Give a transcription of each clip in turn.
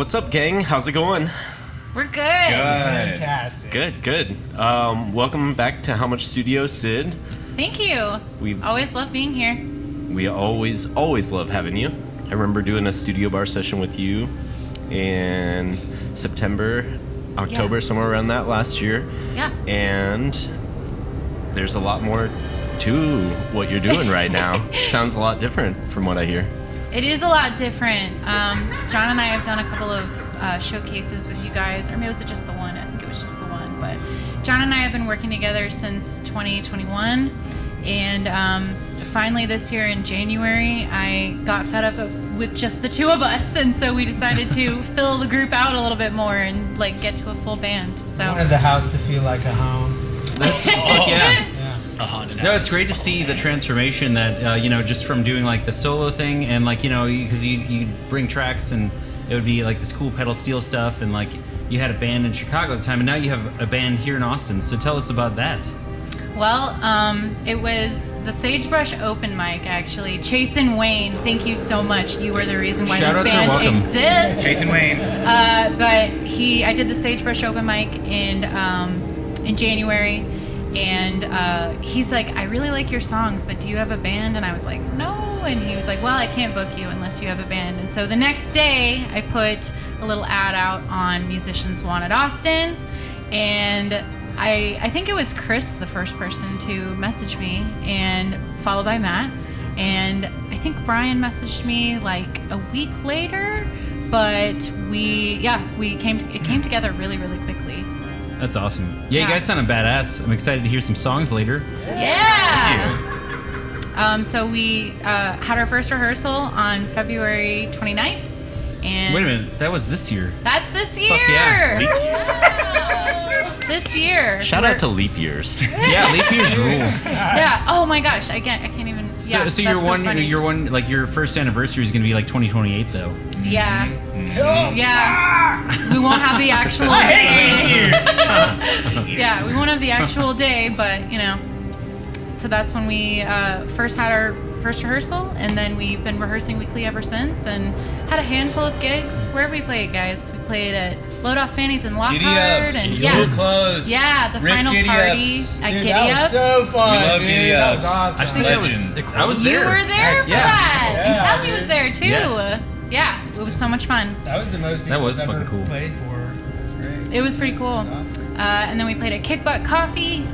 What's up, gang? How's it going? We're good. Fantastic. Good. Welcome back to How Much Studio, Sid. Thank you. We've always love being here. We always love having you. I remember doing a studio bar session with you in September, October, somewhere around that last year. Yeah. And there's a lot more to what you're doing right now. Sounds a lot different from what I hear. It is a lot different. John and I have done a couple of showcases with you guys, or maybe was it just the one? I think it was just the one. But John and I have been working together since 2021, and finally this year in January, I got fed up with just the two of us, and so we decided to fill the group out a little bit more and like get to a full band. So I wanted the house to feel like a home. That's Yeah. a haunted house. No, it's great to see the transformation that just from doing like the solo thing and like because you bring tracks and it would be like this cool pedal steel stuff and like you had a band in Chicago at the time and now you have a band here in Austin. So tell us about that. Well, it was the Sagebrush open mic, actually. Chase and Wayne, thank you so much. You were the reason why Shout-outs this are band welcome. exists. Chase and Wayne. But I did the Sagebrush open mic in January, and he's like, I really like your songs, but do you have a band? And I was like, no. And he was like, well, I can't book you unless you have a band. And so the next day, I put a little ad out on Musicians Wanted Austin, and I think it was Chris, the first person to message me, and followed by Matt. And I think Brian messaged me like a week later, but it came together really, really quickly. That's awesome. Yeah, you guys sounded badass. I'm excited to hear some songs later. Yeah. So we had our first rehearsal on February 29th. And Wait a minute, that was this year. That's this year. Fuck yeah. This year. Shout out to leap years. Yeah, leap years rule. Yeah. Oh my gosh. I can't even. So, Yeah, so your first anniversary is gonna be like 2028 though. Yeah. Yeah. We won't have the actual day. Yeah, we won't have the actual day, but So that's when we first had our first rehearsal, and then we've been rehearsing weekly ever since, and had a handful of gigs. Where have we played, guys? We played at Load Off Fannies in Lockhart. Giddy Ups. Full clothes. Yeah, the Rip final Giddy party Ups. at Dude, Giddy that Ups. was so fun. We love dude. Giddy That Ups. was awesome. I was there. You were there for Yeah. that. And Yeah. Kelly was there too. Yes. Yeah, it was so much fun. That was the most people That was I've ever fucking cool. played for. It was great. It was pretty cool. It was awesome. And then we played at Kick Butt Coffee,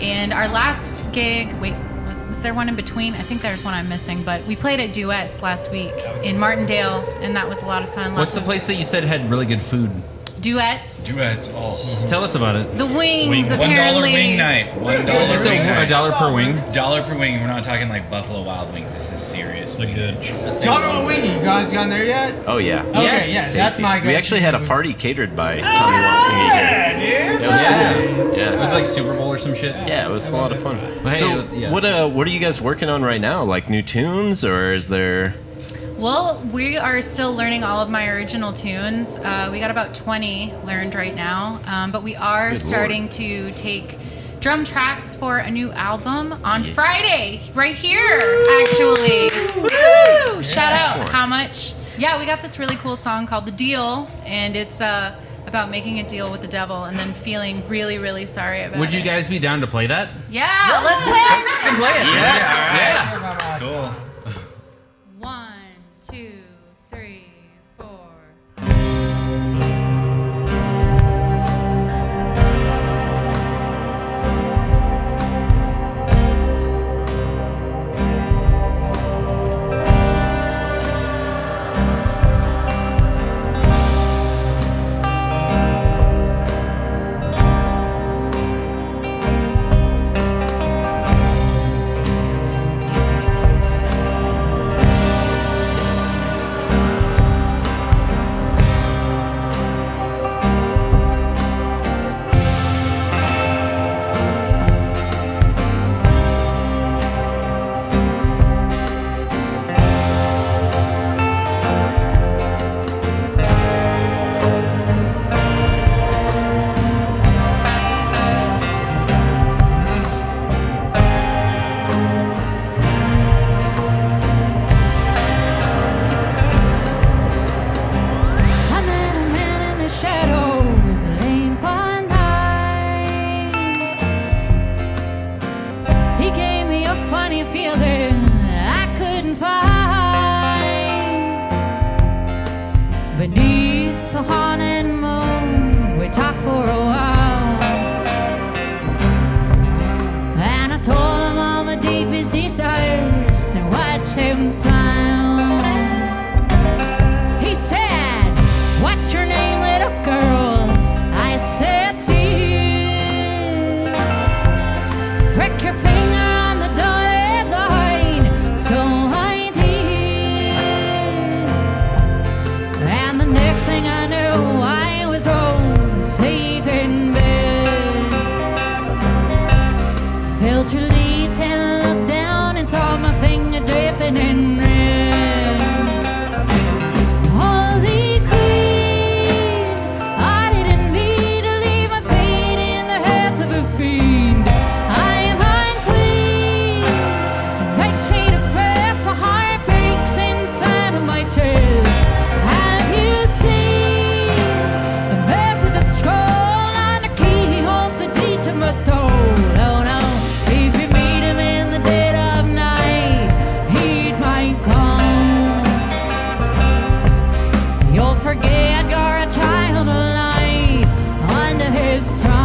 and our last gig, was there one in between? I think there's one I'm missing, but we played at Duets last week in Martindale, and that was a lot of fun. What's the place that you said had really good food? Duets. Duets. Oh. Tell us about it. The wings, $1 apparently. wing night. $1 It's wing a night. $1 per wing. $1 per wing. We're not talking like Buffalo Wild Wings. This is serious. They're good. John and Wingy, you guys gone there yet? Oh yeah. Okay, Yes. yeah, that's my We actually had a go-to. party catered by Tommy Walton. Yeah, dude. It was cool. It Yeah. was like Super Bowl or some shit. Yeah, it was a lot of fun. Well, hey, So, yeah. what are you guys working on right now? Like new tunes, or is there? Well, we are still learning all of my original tunes. We got about 20 learned right now, but we are Good starting to take drum tracks for a new album on Friday, right here, actually. Woo! Shout out, Excellent. HowMuch. Yeah, we got this really cool song called The Deal, and it's about making a deal with the devil and then feeling really, really sorry about it. Would you guys be down to play that? Yeah, let's play. Play it. Yes. Yeah. Cool. 1, 2, 3, 4. about your leave till I looked down and saw my finger dripping in red. Holy Queen, I didn't mean to leave my feet in the hands of a fiend. I am unclean, it makes me depressed, my heart breaks inside of my chest. Have you seen the man with the scroll on the key holds the deed to my soul? Oh no, if you meet him in the dead of night, he might come. You'll forget you're a child of light under his song.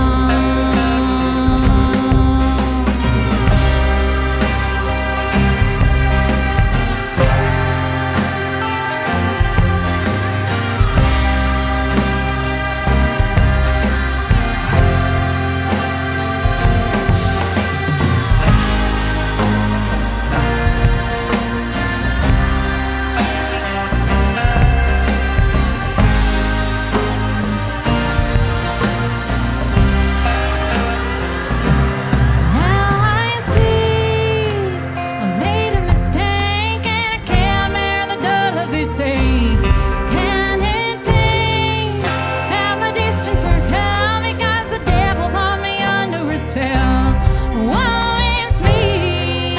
Now I see I made a mistake and I can't bear the dull of this ache. Can it be am I distant for hell because the devil put me under a spell? Woe is me.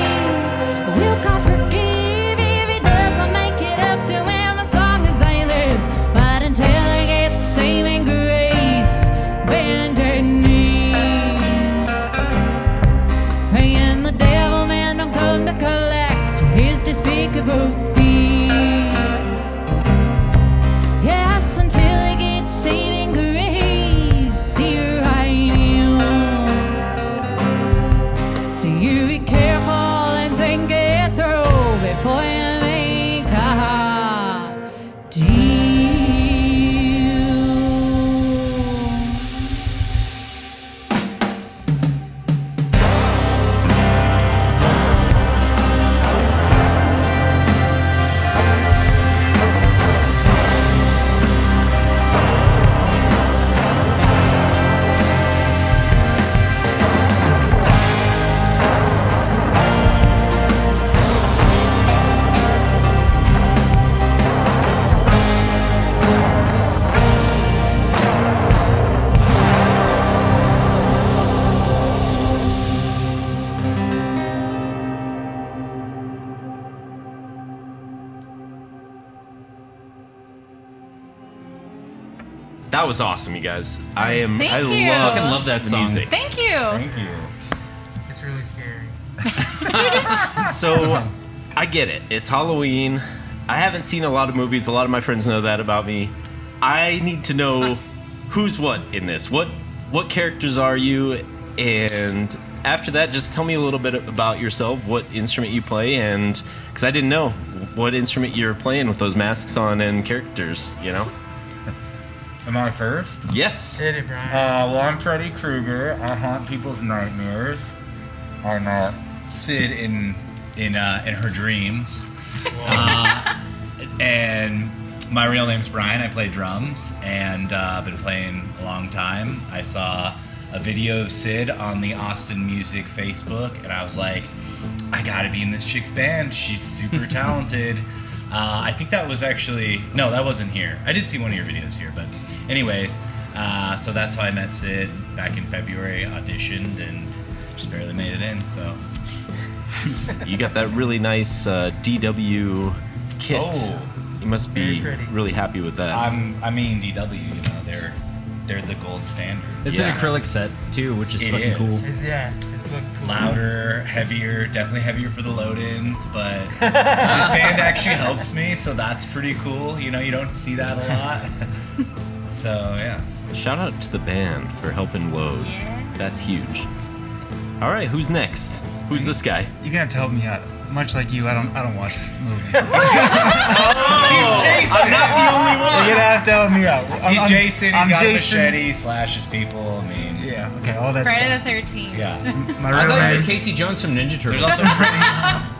Will God forgive if he doesn't make it up to him as long as I live? But until I get saving grace, bended knee. Praying the devil man don't come to collect his despicable fee. Yes, until he gets saving grace, here I am. So you be careful and think it through before you make a deal. That was awesome, you guys. Thank you. Love Fucking love that the song. music. Thank you. Thank you. It's really scary. So, I get it. It's Halloween. I haven't seen a lot of movies. A lot of my friends know that about me. I need to know who's what in this. What characters are you? And after that, just tell me a little bit about yourself, what instrument you play, and because I didn't know what instrument you're playing with those masks on and characters, you know? Am I first? Yes. Hit it, Brian. Well, I'm Freddy Krueger. I haunt people's nightmares. I'm not. Sid in her dreams. And my real name's Brian. I play drums and I've been playing a long time. I saw a video of Sid on the Austin Music Facebook and I was like, I gotta be in this chick's band. She's super talented. I think that was actually, no, that wasn't here. I did see one of your videos here, but anyways, so that's how I met Sid back in February, auditioned, and just barely made it in, so. You got that really nice DW kit. Oh. You must be Very pretty. really happy with that. I mean, DW, you know, they're the gold standard. It's Yeah. an acrylic set too, which is It fucking is. cool. It's looking cool. Louder, heavier, definitely heavier for the load-ins, but this band actually helps me, so that's pretty cool. You know, you don't see that a lot. So, yeah. Shout out to the band for helping load. Yeah. That's huge. All right, who's next? Who's this guy? You're gonna have to help me out. Much like you, I don't watch movies. He's Jason! I'm not the only one. You're gonna have to help me out. He's Jason, I'm he's got Jason. a machete, slashes people, I mean... Yeah, okay, all that Friday stuff. the 13th. Yeah. My I real thought you name. were Casey Jones from Ninja Turtles.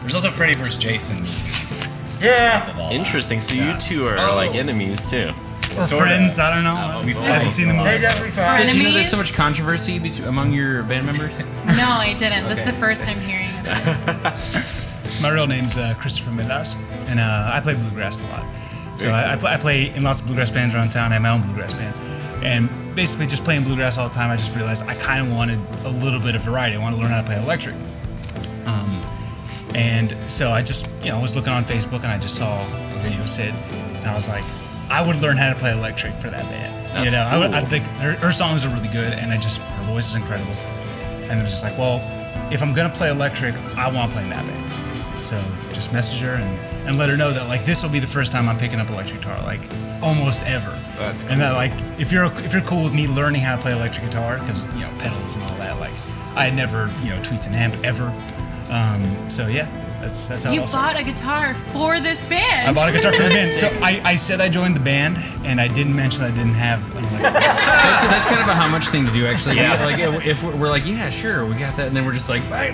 There's also Freddy vs. Jason movies. Yeah. Top of all that. Interesting. So Yeah. you two are Oh. like enemies too. Or friends, I don't know. I haven't seen the movie. They definitely Or found Did you know there's enemies? so much controversy among your band members? No, I didn't. This is the first time hearing it. My real name's Christopher Melas, and I play bluegrass a lot. So I play in lots of bluegrass bands around town. I have my own bluegrass band. And basically just playing bluegrass all the time, I just realized I kind of wanted a little bit of variety. I wanted to learn how to play electric. And so I just, was looking on Facebook and I just saw a video of Sid. And I was like, I would learn how to play electric for that band. That's I think her songs are really good and her voice is incredible. And it was just like, well, if I'm going to play electric, I want to play in that band. So just message her and let her know that, like, this will be the first time I'm picking up electric guitar, like, almost ever. That's cool. And that, like, if you're cool with me learning how to play electric guitar, because, pedals and all that, like, I had never, tweaked an amp ever. So yeah, that's how it You all started. bought a guitar for this band. I bought a guitar for the band. So I said I joined the band, and I didn't mention I didn't have an electric guitar. That's kind of a HowMuch thing to do, actually. Yeah. Like, if we're like, yeah, sure, we got that, and then we're just like, bye.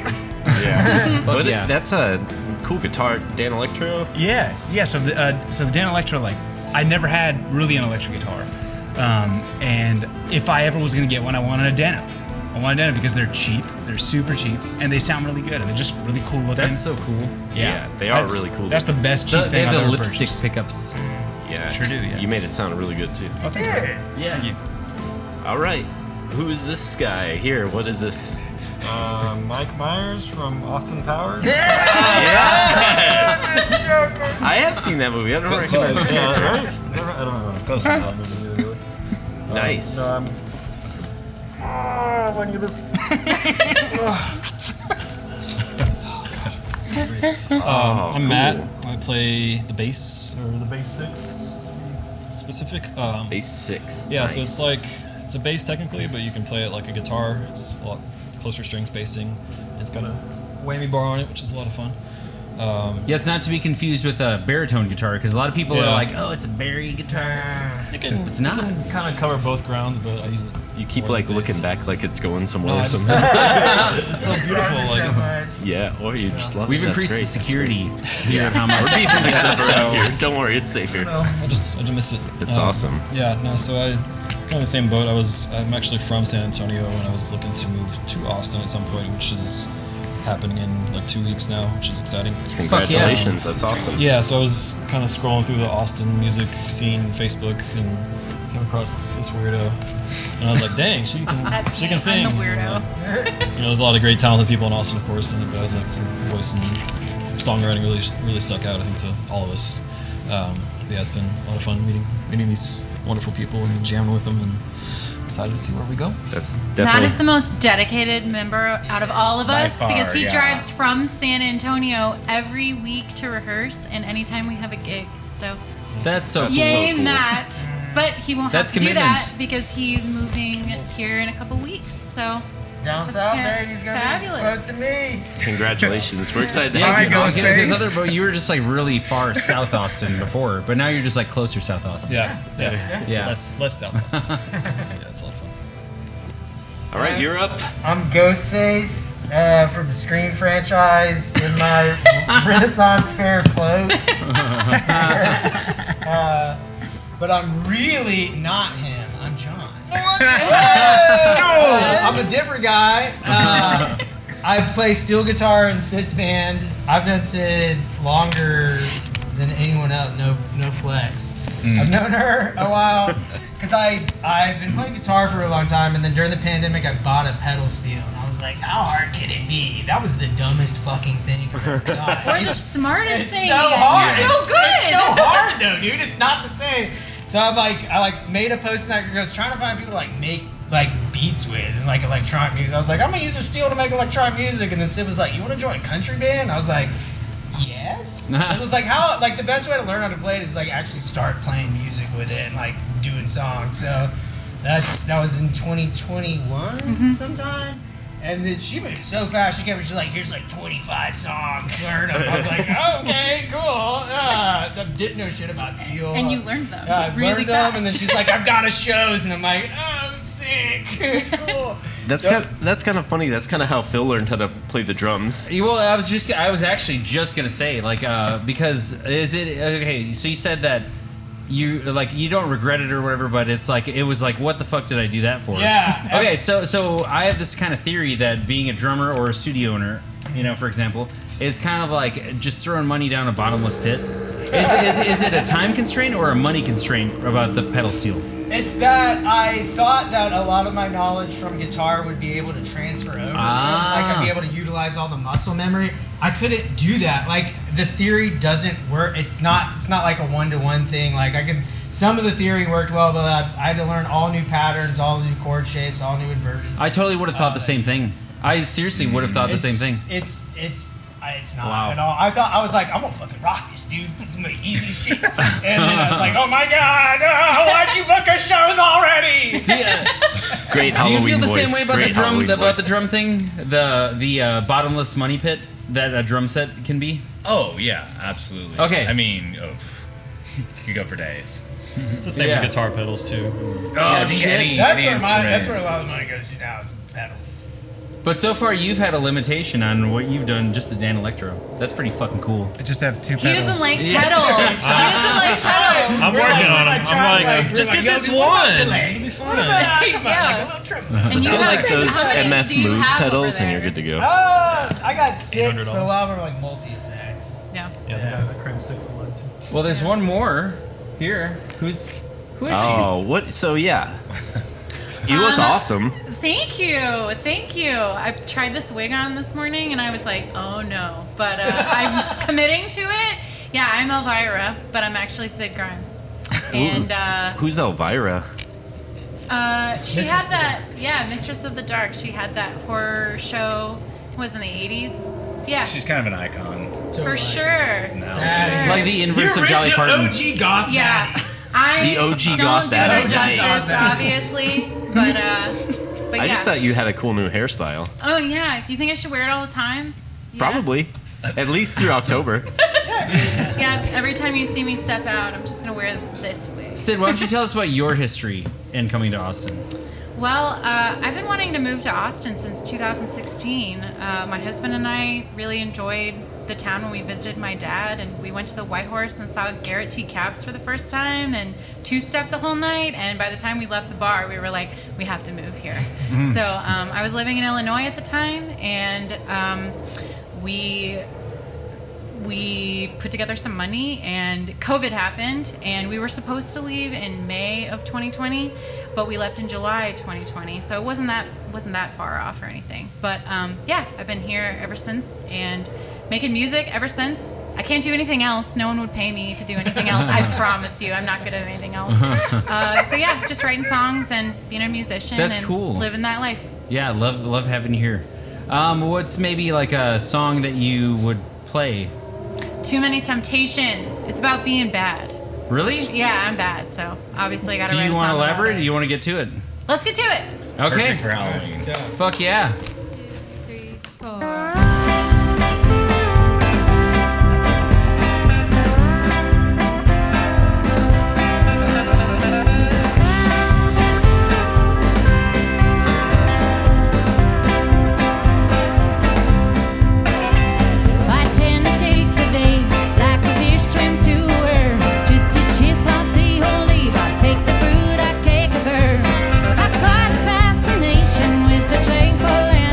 Yeah. But yeah. That's a cool guitar, Dan Electro. Yeah. So the Dan Electro, like, I never had really an electric guitar, and if I ever was gonna get one, I wanted a Dano. I wanted a Dano because they're cheap, they're super cheap, and they sound really good, and they're just really cool looking. That's so cool. Yeah, they are really cool. That's the best cheap They thing have I've the ever lipstick purchased. pickups. Yeah, Sure do, yeah. You made it sound really good too. Oh, thank you. Yeah. Thank you. All right, who is this guy here? What is this? Mike Myers from Austin Powers. Yes. I have seen that movie. I don't recognize it. Yeah, right? I don't know. Close enough. Nice. No, I'm Matt. I play the bass, or the bass six specific. Bass 6. Yeah, so Nice. it's like, it's a bass technically, but you can play it like a guitar. It's a lot closer string spacing. It's got a whammy bar on it, which is a lot of fun. Yeah, it's not to be confused with a baritone guitar, because a lot of people are Yeah. like, oh, it's a Barry guitar. It's not. Kind of cover both grounds, but I use it. You keep more as like a bass. looking back like it's going somewhere No, or I just- something. It's so beautiful. Like it's, Yeah, or you just love We've it. That's increased the great. security here at HowMuch. We're beefing things up around here. Don't worry, it's safe here. I just miss it. It's awesome. Yeah, no, so I'm in the same boat. I'm actually from San Antonio, and I was looking to move to Austin at some point, which is happening in like 2 weeks now, which is exciting. Congratulations, that's awesome. Yeah, so I was kind of scrolling through the Austin music scene, Facebook, and came across this weirdo, and I was like, dang, she That's can me. sing. I'm the weirdo. There's a lot of great talented people in Austin, of course, but I was like, her voice and songwriting really stuck out, I think, to all of us. Yeah, it's been a lot of fun meeting these wonderful people and jamming with them, and excited to see where we go. That's Matt definitely. is the most dedicated member out of all of By us far, because he yeah. drives from San Antonio every week to rehearse and anytime we have a gig. So That's so cool. yay, cool. Matt! But he won't That's have to do that commitment. because he's moving here in a couple weeks. So Down That's south, fa- baby. He's gonna fabulous. be close to me. Congratulations. We're excited to Yeah, have you. Go because Space. other, but you were just like really far south Austin before, but now you're just like closer South Austin. Yeah. Yeah. Less South Austin. Yeah, it's a lot of fun. All right, you're up. I'm Ghostface from the Scream franchise in my Renaissance Fair cloak. But I'm really not him. I'm John. I'm a different guy. I play steel guitar in Sid's band. I've known Sid longer than anyone else. No flex. I've known her a while because I've been playing guitar for a long time, and then during the pandemic, I bought a pedal steel, and I was like, how hard can it be? That was the dumbest fucking thing I've ever done. we're the smartest It's thing. so hard. You're so It's good. so hard though, dude. It's not the same. So I made a post and I was trying to find people to like make like beats with and like electronic music. I was like, I'm gonna use a steel to make electronic music, and then Sid was like, you want to join a country band? I was like, yes. I was like, how? Like the best way to learn how to play it is like actually start playing music with it and like doing songs. So that was in 2021 sometime. And then she moved so fast. She she's like, here's like 25 songs. Learn them. I was like, okay, cool. I didn't know shit about steel. And you learned them Yeah, I really learned fast. them, and then she's like, I've got a shows, and I'm like, oh, I'm sick. Cool. That's kind of funny. That's kind of how Phil learned how to play the drums. Well, I was actually just gonna say, like, because is it okay? So you said that you don't regret it or whatever, but it's like it was like, what the fuck did I do that for? Yeah. Okay, so I have this kind of theory that being a drummer or a studio owner, for example, is kind of like just throwing money down a bottomless pit. Is it a time constraint or a money constraint about the pedal steel? It's that I thought that a lot of my knowledge from guitar would be able to transfer over to it. Like I'd be able to utilize all the muscle memory. I couldn't do that. Like the theory doesn't work. It's not like a one-to-one thing. Like some of the theory worked well, but I had to learn all new patterns, all new chord shapes, all new inversions. I totally would have thought the same thing. I seriously would have thought the same thing. It's not at all. I was like, I'm gonna fucking rock this, dude. This is gonna be easy shit. And then I was like, oh my god, why'd you book us shows already? Great Halloween Do you feel the same voice. way about Great the drum Halloween about voice. the drum thing? The bottomless money pit that a drum set can be? Oh yeah, absolutely. Okay. I mean, you could go for days. It's the same Yeah. with guitar pedals too. Oh I think shit! any That's instrument. where a lot of the money goes to now is pedals. But so far, you've had a limitation on what you've done just to Dan Electro. That's pretty fucking cool. I just have two He pedals. doesn't like Yeah. pedals. He doesn't like pedals. I'm working on them. I'm like, just get this one. It'll be fun. Yeah. Like a little trim. And Just you get have- like those how many MF do you Moog have over pedals and there? you're good to go. I got 6, but a $800. lot of them are like multi-effects. Yeah. Yeah, the Cram 6 and 1 too. Well, there's one more here. Who is she? Oh, what? So yeah, you look awesome. Thank you. I tried this wig on this morning and I was like, oh no. But I'm committing to it. Yeah, I'm Elvira, but I'm actually Sid Grimes. And Who's Elvira? she had that, Mistress of the Dark. She had that horror show, was in the 80s. Yeah, She's kind of an icon for sure. now. Sure. Like the inverse of Dolly Parton. OG goth. Yeah, I The OG don't goth do dad. her justice, Nice. obviously, but I yeah. just thought you had a cool new hairstyle. Oh yeah, you think I should wear it all the time? Yeah. Probably. At least through October. Yeah, every time you see me step out, I'm just gonna wear this wig. Sid, why don't you tell us about your history in coming to Austin? Well, I've been wanting to move to Austin since 2016. My husband and I really enjoyed the town when we visited my dad, and we went to the White Horse and saw KellyT cabs for the first time and two-stepped the whole night. And by the time we left the bar, we were like, we have to move here. So I was living in Illinois at the time, and we put together some money, and COVID happened, and we were supposed to leave in May of 2020, but we left in July 2020, so it wasn't that far off or anything. But yeah, I've been here ever since and making music ever since. I can't do anything else. No one would pay me to do anything else. I promise you, I'm not good at anything else. So yeah, just writing songs and being a musician. That's and cool. Living that life. Yeah, love having you here. What's maybe like a song that you would play? Too Many Temptations. It's about being bad. Really? Yeah, I'm bad, so obviously I gotta Do write you a want song to about elaborate? it. Or do you want to get to it? Let's get to it. Okay. Perfect for Halloween. Fuck yeah. 2, 3, 4. I tend to take the bait like a fish swims to a worm. Just to chip off the whole leaf, I take the fruit, I cake of her. I caught a fascination with the shameful and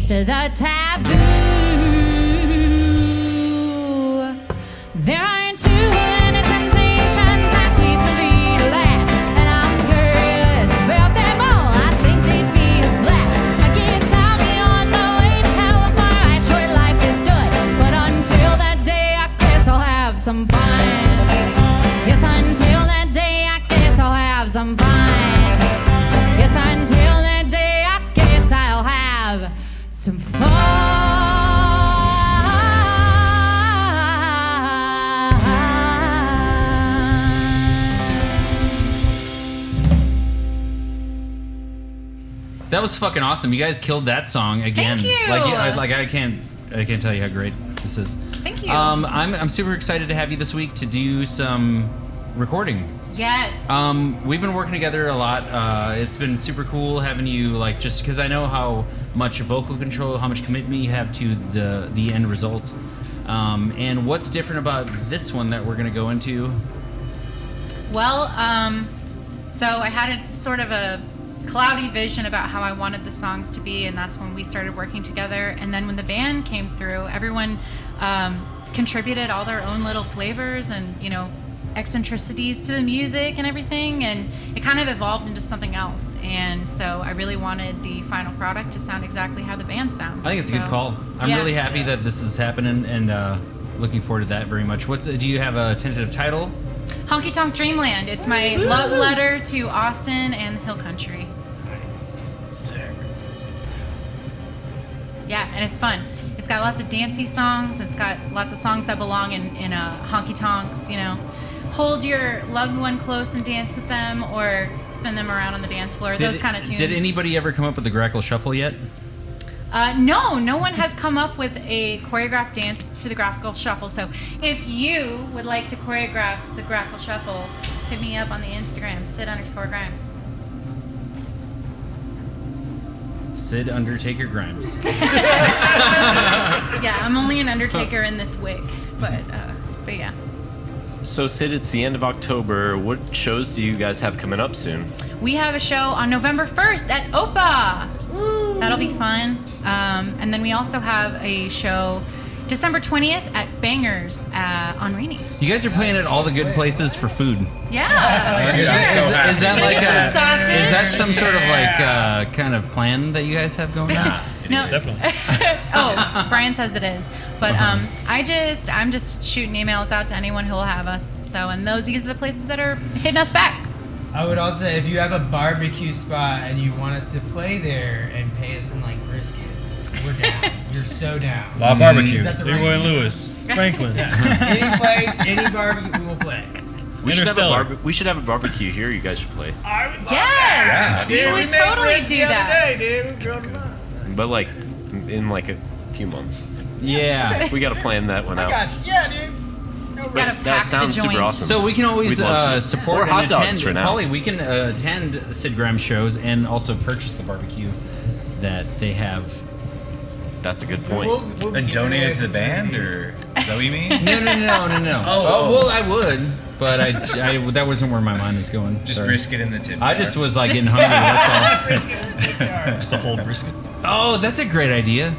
taste of the taboo. There aren't too many temptations happy for me to last, and I'm curious about them all. I think they'd be a blast. I guess I'll be on my way to hellfire. A short life is good, but until that day, I guess I'll have some fun. Yes, until that day, I guess I'll have some fun. Yes, until that day, I guess I'll have some That was fucking awesome. You guys killed that song again. Thank you. I can't tell you how great this is. Thank you. I'm super excited to have you this week to do some recording. Yes. We've been working together a lot. It's been super cool having you, like, just because I know how much vocal control, how much commitment you have to the end result. And what's different about this one that we're going to go into? Well, so I had a sort of a cloudy vision about how I wanted the songs to be, and that's when we started working together. And then when the band came through, everyone contributed all their own little flavors and, you know, eccentricities to the music and everything, and it kind of evolved into something else. And so I really wanted the final product to sound exactly how the band sounds. I think it's a good call. I'm really happy that this is happening, and looking forward to that very much. Do you have a tentative title? Honky Tonk Dreamland. It's my love letter to Austin and Hill Country. Sick. Yeah, and it's fun. It's got lots of dancey songs. It's got lots of songs that belong in honky tonks, you know. Hold your loved one close and dance with them, or spin them around on the dance floor. Those kind of tunes. Did anybody ever come up with the Grackle Shuffle yet? No one has come up with a choreographed dance to the Grackle Shuffle. So if you would like to choreograph the Grackle Shuffle, hit me up on the Instagram, Sid_Grimes. Sid Undertaker Grimes. Yeah, I'm only an Undertaker in this wig, but yeah. So, Sid, it's the end of October. What shows do you guys have coming up soon? We have a show on November 1st at OPA. Woo. That'll be fun. And then we also have a show December 20th at Bangers on Rainy. You guys are playing at all the good places for food. Yeah. Dude, I'm so happy. Is that Can I like get some sausage? Is that some sort of like kind of plan that you guys have going on? No. Definitely. Oh, Brian says it is. But I'm just shooting emails out to anyone who will have us. So, and these are the places that are hitting us back. I would also say, if you have a barbecue spot and you want us to play there and pay us in like brisket, we're down. You're so down. La Barbecue, Is that the right Leroy name? Lewis, Franklin. Any place, any barbecue, we will play. We should have a barbecue here. You guys should play. I would love Yes, that. we would totally do that. But like in like a few months. Yeah. We got to plan that one I out. got you. Yeah, dude. No Gotta problem. That pack sounds the super joint. awesome. So we can always We'd love to. support Or and hot dogs attend. for now. Polly, we can attend Sid Grimes shows and also purchase the barbecue that they have. That's a good point. We'll And give donate away it to the for band, free. or is that what you mean? No. Oh. Well, I would, but I that wasn't where my mind was going. Just Sorry. brisket in the tip I jar. just was like getting hungry. That's all. Just a whole brisket. Oh, that's a great idea.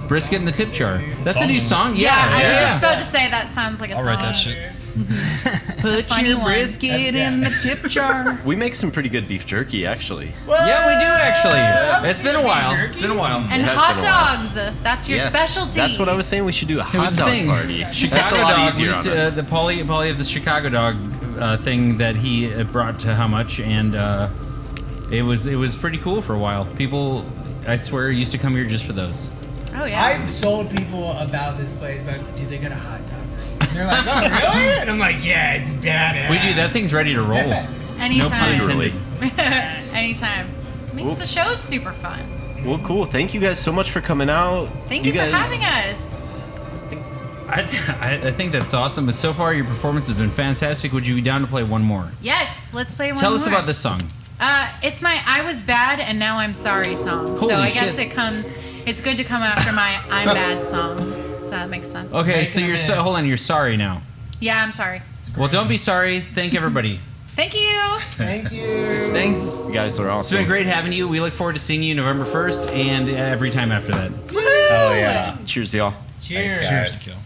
Brisket in the tip jar. That's a new song. Yeah, I was Yeah. just about to say that sounds like a I'll song. write that shit. Put funny your one. brisket in the tip jar. We make some pretty good beef jerky, actually. Yeah, we do actually. It's been a while. It's been a while. And It has hot been a while. dogs. That's your Yes, specialty. That's what I was saying. We should do a It hot was the dog thing. party. Chicago That's a lot dog. easier We used on to, us. the Polly of the Chicago dog thing that he brought to HowMuch, and it was pretty cool for a while. People, I swear, used to come here just for those. Oh yeah. I've sold people about this place, but do they got a hot dog? And they're like, oh really? And I'm like, yeah, it's badass. We do. That thing's ready to roll. No Anytime. pun intended. Anytime. Makes Well- the show super fun. Well, cool. Thank you guys so much for coming out. Thank you for guys- having us. I think that's awesome. But so far, your performance has been fantastic. Would you be down to play one more? Yes, let's play one Tell more. us about this song. It's my I Was Bad and Now I'm Sorry song. Holy so I guess shit. it's good to come after my I'm Bad song. So that makes sense. Okay, so Making you're it. hold on. You're sorry now. Yeah, I'm sorry. Well, don't be sorry. Thank everybody. Thank you. Thank you. Thanks. You guys are It's awesome. been great having you. We look forward to seeing you November 1st and every time after that. Woohoo! Oh yeah. Cheers, y'all. Cheers. Thanks, guys. Cheers.